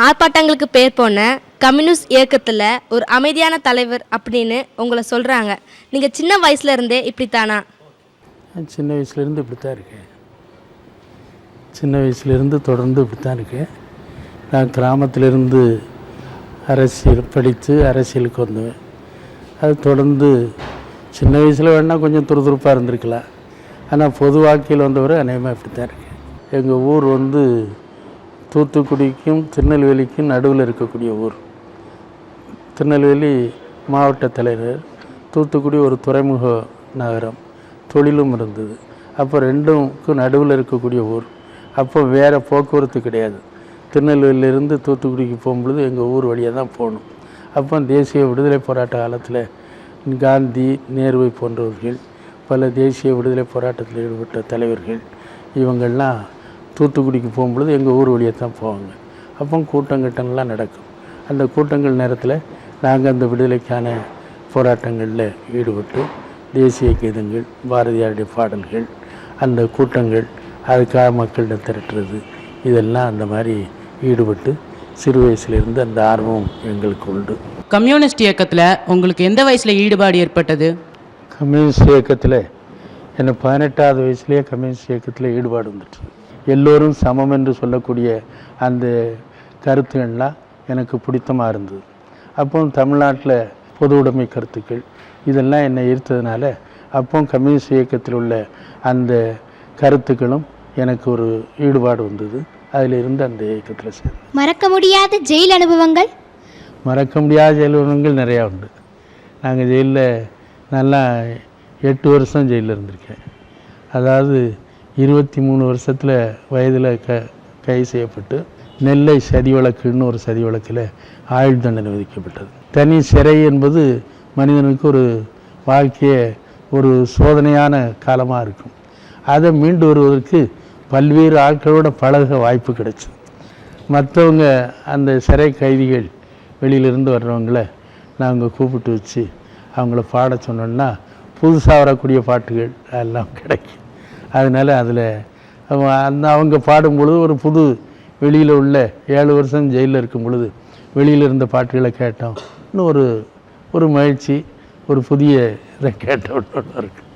ஆர்ப்பாட்டங்களுக்கு பேர் போன கம்யூனிஸ்ட் இயக்கத்தில் ஒரு அமைதியான தலைவர் அப்படின்னு உங்களை சொல்கிறாங்க. நீங்கள் சின்ன வயசுலேருந்தே இப்படித்தானா? சின்ன வயசுலேருந்து இப்படி தான் இருக்கேன். சின்ன வயசுலேருந்து தொடர்ந்து இப்படி தான் இருக்கேன். நான் கிராமத்திலேருந்து அரசியல் படித்து அரசியலுக்கு வந்தேன். அது தொடர்ந்து சின்ன வயசில் வேணால் கொஞ்சம் துருதுருப்பாக இருந்திருக்கலாம். ஆனால் பொது வாழ்க்கையில் வந்தவரை அநேகமாக இப்படி தான் இருக்கேன். எங்கள் ஊர் தூத்துக்குடிக்கும் திருநெல்வேலிக்கும் நடுவில் இருக்கக்கூடிய ஊர். திருநெல்வேலி மாவட்ட தலைவர், தூத்துக்குடி ஒரு துறைமுக நகரம், தொழிலும் இருந்தது. அப்போ ரெண்டுக்கும் நடுவில் இருக்கக்கூடிய ஊர். அப்போ வேறு போக்குவரத்து கிடையாது. திருநெல்வேலியிலேருந்து தூத்துக்குடிக்கு போகும்பொழுது எங்கள் ஊர் வழியாக தான் போகணும். அப்போ தேசிய விடுதலை போராட்ட காலத்தில் காந்தி, நேருவை போன்றவர்கள், பல தேசிய விடுதலை போராட்டத்தில் ஈடுபட்ட தலைவர்கள், இவங்கள்லாம் தூத்துக்குடிக்கு போகும்பொழுது எங்கள் ஊர் வழியாக தான் போவாங்க. அப்போ கூட்டங்கட்டங்கள்லாம் நடக்கும். அந்த கூட்டங்கள் நேரத்தில் நாங்கள் அந்த விடுதலைக்கான போராட்டங்களில் ஈடுபட்டு தேசிய கீதங்கள், பாரதியாருடைய பாடல்கள், அந்த கூட்டங்கள், அதுக்காக மக்களிடம் திரட்டுறது, இதெல்லாம் அந்த மாதிரி ஈடுபட்டு சிறு வயசுலேருந்து அந்த ஆர்வம் எங்களுக்கு உண்டு. கம்யூனிஸ்ட் இயக்கத்தில் உங்களுக்கு எந்த வயசில் ஈடுபாடு ஏற்பட்டது? கம்யூனிஸ்ட் இயக்கத்தில் எனக்கு 18வது வயசுலேயே கம்யூனிஸ்ட் இயக்கத்தில் ஈடுபாடு வந்துட்டு, எல்லோரும் சமம் என்று சொல்லக்கூடிய அந்த கருத்துக்கள்லாம் எனக்கு பிடித்தமாக இருந்தது. அப்போ தமிழ்நாட்டில் பொது உடைமை கருத்துக்கள் இதெல்லாம் என்னை ஈர்த்ததுனால அப்போ கம்யூனிஸ்ட் இயக்கத்தில் உள்ள அந்த கருத்துக்களும் எனக்கு ஒரு ஈடுபாடு வந்தது. அதிலிருந்து அந்த இயக்கத்தில் சேர்ந்தேன். மறக்க முடியாத ஜெயில் அனுபவங்கள்? மறக்க முடியாத ஜெயில் அனுபவங்கள் நிறையா உண்டு. நாங்கள் ஜெயிலில் நல்லா 8 வருஷம் ஜெயிலில் இருந்திருக்கேன். அதாவது 23 வருஷத்தில் வயதில் கைது செய்யப்பட்டு நெல்லை சதி வழக்குன்னு ஒரு சதி வழக்கில் ஆயுள் தண்டனை விதிக்கப்பட்டது. தனி சிறை என்பது மனிதனுக்கு ஒரு வாழ்க்கையை ஒரு சோதனையான காலமாக இருக்கும். அதை மீண்டு வருவதற்கு பல்வேறு ஆட்களோட பழக வாய்ப்பு கிடைச்சிது. மற்றவங்க அந்த சிறை கைதிகள் வெளியிலிருந்து வர்றவங்கள நாங்கள் கூப்பிட்டு வச்சு அவங்கள பாட சொன்னோன்னா புதுசாக வரக்கூடிய பாட்டுகள் எல்லாம் கிடைக்கும். அதனால் அதில் அவங்க பாடும் பொழுது ஒரு புது வெளியில் உள்ள 7 வருஷம் ஜெயிலில் இருக்கும் பொழுது வெளியில் இருந்த பாட்டுகளை கேட்டோம். இன்னும் ஒரு மகிழ்ச்சி, ஒரு புதிய இதை கேட்ட ஒன்று இருக்குது.